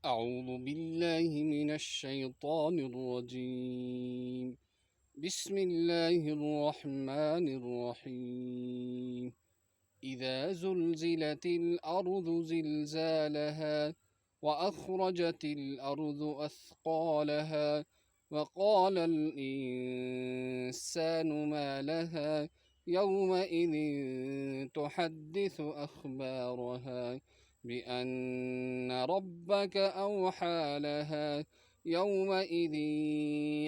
أعوذ بالله من الشيطان الرجيم. بسم الله الرحمن الرحيم. إذا زلزلت الأرض زلزالها وأخرجت الأرض أثقالها وقال الإنسان ما لها يومئذ تحدث أخبارها بأن ربك أوحى لها يومئذ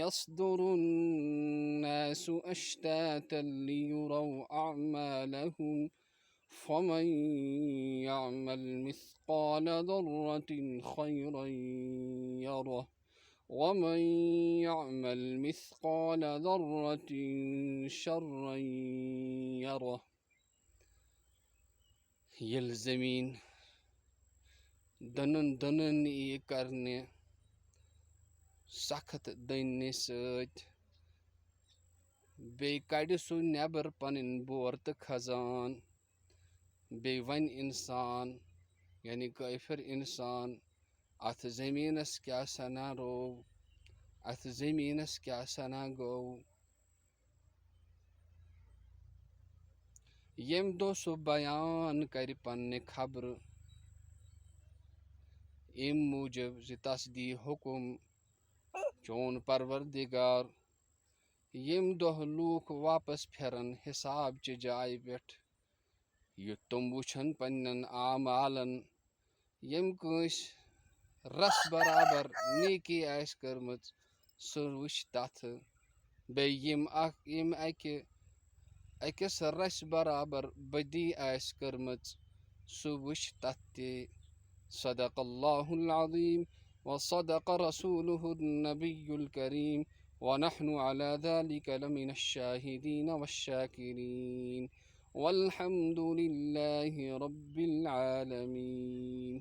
يصدر الناس أشتاتا ليروا أعمالهم فمن يعمل مثقال ذرة خيرا يره ومن يعمل مثقال ذرة شرا يره. یل زمین دنن یہ کرنے سخت دنہ بی کڑ سہ نیبر پنن بور تو خزان بی ون انسان یعنی کافر انسان ات زمینس کیا سنا رو ات زمینس کیا سنا گو یم دو سہ بیان کر پنہ خبر ام موجب تس دی حکم چون پروردگار یم دہ لوک واپس پھرن حساب چہ جائے پہ یت تم وچھن پنن اعمالن یم کنس رس برابر نیکی آس کرمچ سہ وچھ تتھ یم اکس رس برابر بدی آس کرمچ سہ وچھ تتھ تہ. صدق اللہ العظیم وصدق رسوله النبی الکریم ونحن على ذلك لمن الشاهدين والشاكرين والحمد لله رب العالمين.